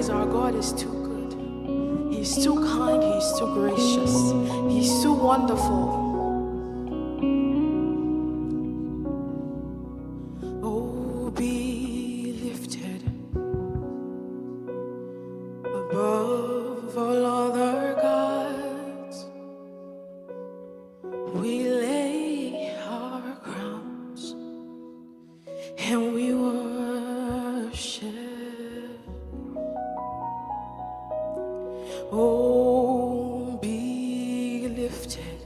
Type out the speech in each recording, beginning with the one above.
realize our God is too good. He's too kind, He's too gracious, He's too wonderful. Oh, be lifted above all other gods. We lay our crowns and we worship. Oh, be lifted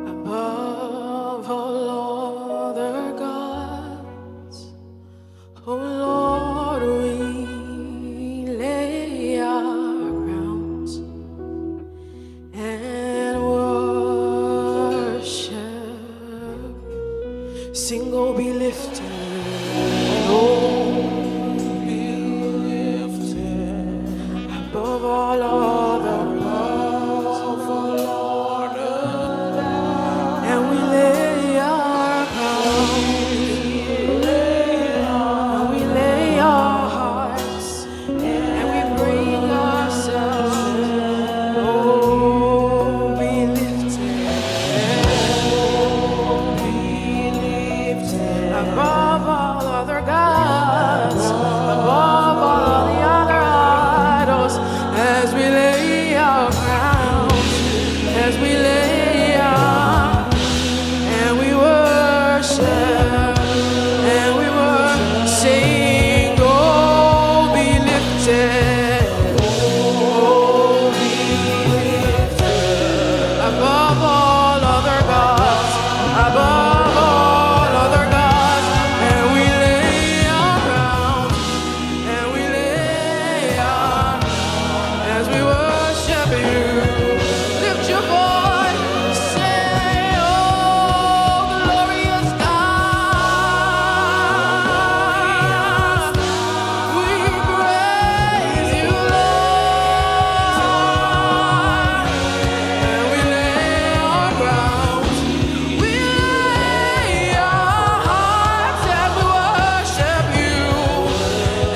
above all other gods. Oh Lord, we lay our crowns and worship. Sing, oh, be lifted. Oh, be lifted above all other gods. And we lay our crowns, and we lay our hearts, and we bring ourselves. Oh, be lifted above all other gods, above all the other idols, as we lay our crowns, as we lay our, and we worship, and we were sing, oh, be lifted, oh, be lifted above all other gods, above all other gods, and we lay our crowns, and we lay our, as we worship you. Lift your voice, say, oh, glorious God, we praise you, Lord, and we lay our crowns, we lay our hearts as we worship you,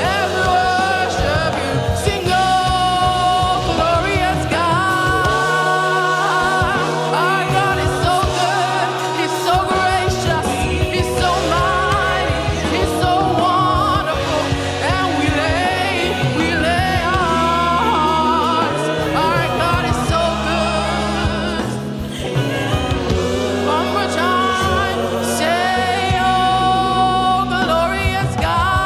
as we worship you. Sing, oh, glorious God. Our God is so good, He's so gracious, He's so mighty, He's so wonderful, and we lay our hearts. Our God is so good. One more time, say, oh, glorious God.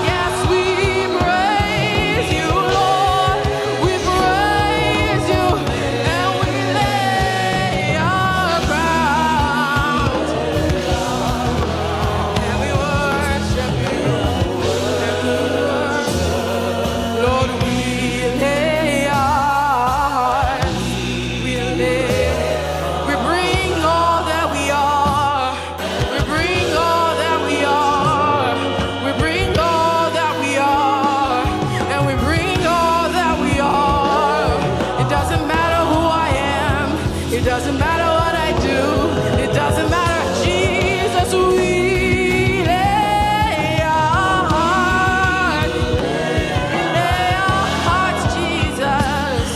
Yes, we praise you, Lord. We praise you, and we lay our crowns, and we worship you. Lord, we lay our hearts. We bring all that we are. We bring all that we are. We bring all that we are. And we bring all that we are. It doesn't matter who I am. It doesn't matter what I do. It doesn't matter. Jesus, we lay our hearts. We lay our hearts, Jesus.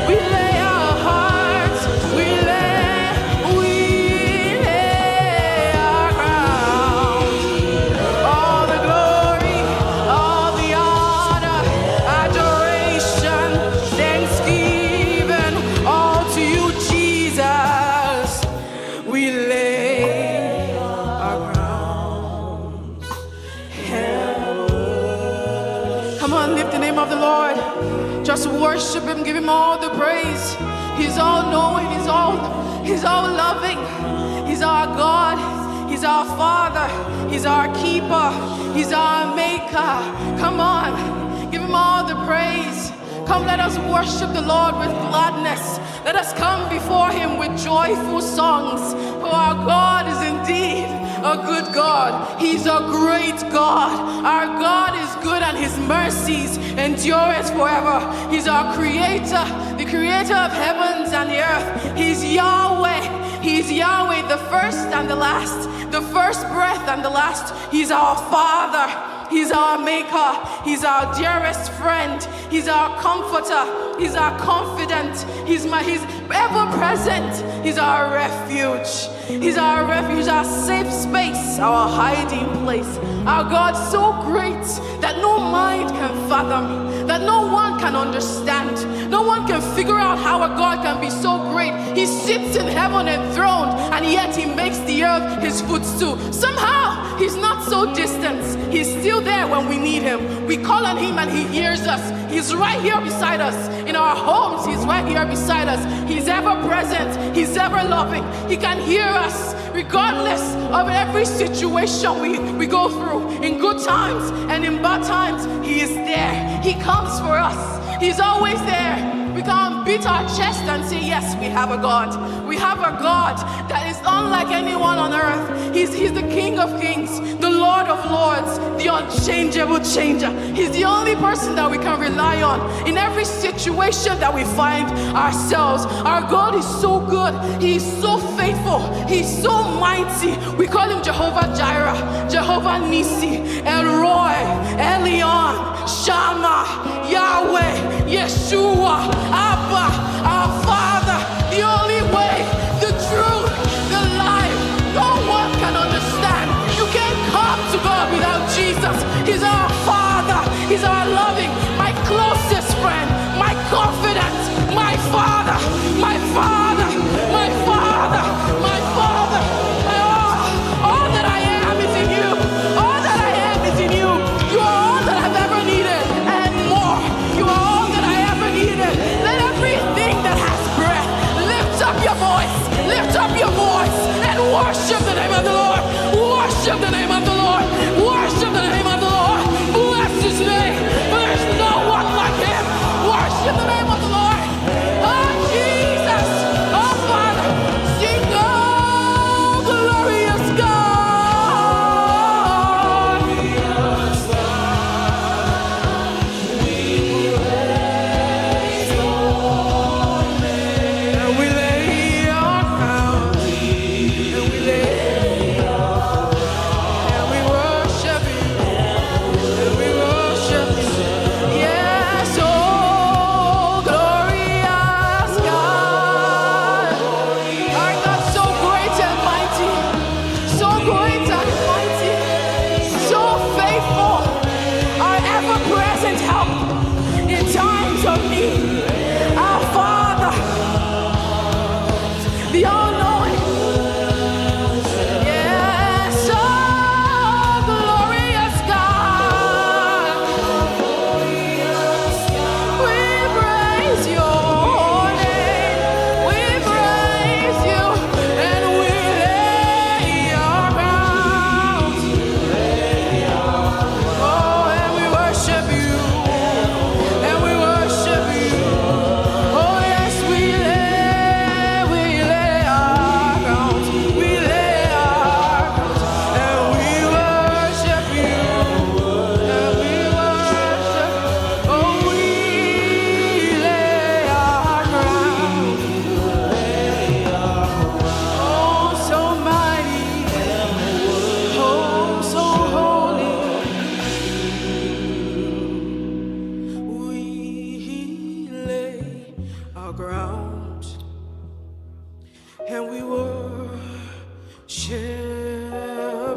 We lay our hearts. We lay our crowns. All the glory, all the honor, adoration, thanksgiving, all to you, Jesus. We lay our crowns. Come on, lift the name of the Lord. Just worship Him, give Him all the praise. He's all knowing, He's all loving. He's our God, He's our Father, He's our keeper, He's our maker. Come on, give Him all the praise. Come, let us worship the Lord with gladness. Let us come before Him with joyful songs. For our God is indeed a good God. He's a great great God. Our God is good and his mercies endureth forever. He's our creator, the creator of heavens and the earth. He's Yahweh. He's Yahweh, the first and the last, the first breath and the last. He's our Father. He's our maker. He's our dearest friend. He's our comforter. He's our confidant. He's ever present. He's our refuge. He's our refuge, our safe space, our hiding place. Our God so great that no mind can fathom, that no one can understand. No one can figure out how a God can be so great. He sits in heaven enthroned, and yet he makes the earth his footstool. Somehow, he's not so distant. He's still there when we need him. We call on him and he hears us. He's right here beside us. In our homes, he's right here beside us. He's ever present. He's ever loving. He can hear us regardless of every situation we go through. In good times and in bad times, he is there. He comes for us. He's always there. We can't beat our chest and say, yes, we have a God. We have a God that is unlike anyone on earth. He's the King of Kings, the Lord of Lords, the unchangeable changer. He's the only person that we can rely on in every situation that we find ourselves. Our God is so good. He's so faithful. He's so mighty. We call him Jehovah Jireh, Jehovah Nisi, El Roy, Elion, Shammah, Yahweh, Yeshua, Abba, our Father, the only way, the truth, the life. No one can understand. You can't come to God without Jesus. He's our Father. He's our loving, my closest friend, my confidant, my Father, my Father, my Father, my Father. All that I am is in you. All that I am is in you. You are all that I've ever needed and more. You are all that I ever needed. Let everything that has breath lift up your voice. Lift up your voice and worship the name of the Lord. Worship the name of the Lord. Worship the name of the Lord. Bless his name. There's no one like him. Worship the name of the Lord. Oh, Jesus. Oh, Father. Sing, oh, glorious God. And we lay our crowns. And we lay and we worship you. And we worship you. Yes, oh, glorious God. Our God so great and mighty. So great and mighty. So faithful. Our ever-present help in times of need. Our Father, the all-knowing. Yes, oh, glorious God. We praise your name. We praise you. And we lay our crowns. Oh, and we worship you. And we worship you. Oh, yes, we lay our crowns. We lay our crowns. And we worship you. And we worship. Oh, we lay our crowns. Oh, so mighty. Oh, so holy. We lay our ground and we worship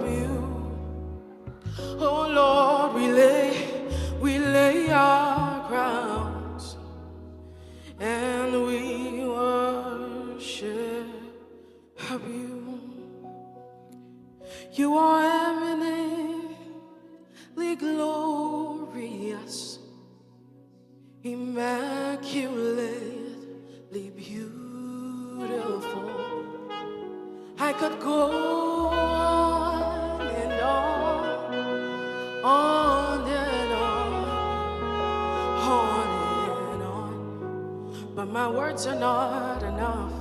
you. Oh Lord, we lay our crowns and we worship you. You are eminently glorious, immaculately beautiful. I could go on and on and on, but my words are not enough.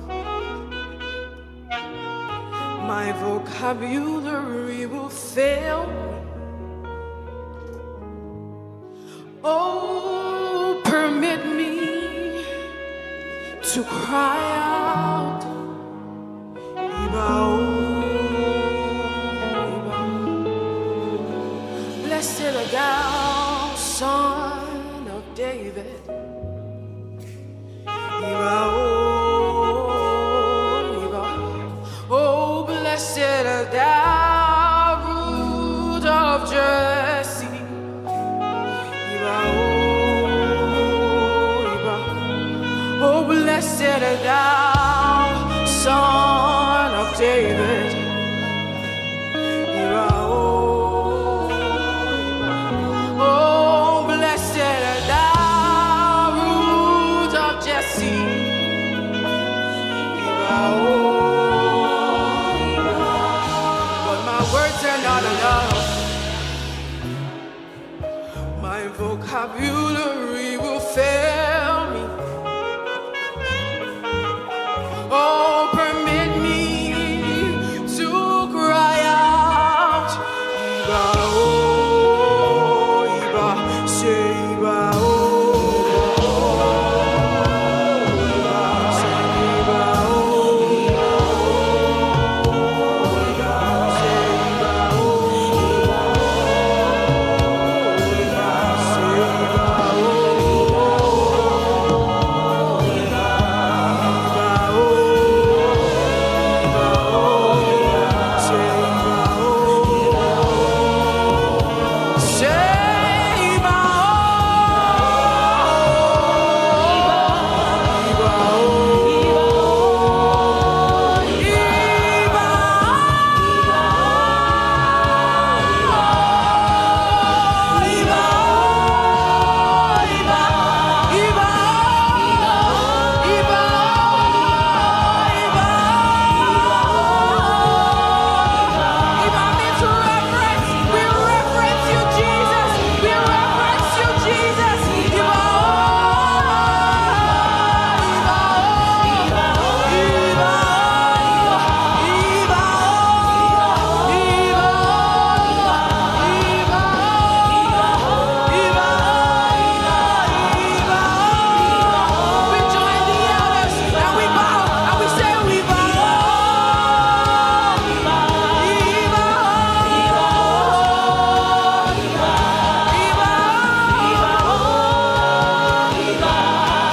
My vocabulary will fail me to cry out, Iba, oh, Iba. Blessed art thou, Son of David. Iba, oh, Iba. Oh, blessed art thou, Root of Jesse. Iba, oh, Iba. Oh, blessed art thou, Son of David. Iba, oh, Iba. Oh, blessed art thou, Root of Jesse. Iba, oh, Iba. But my words are not enough. My vocabulary will fail.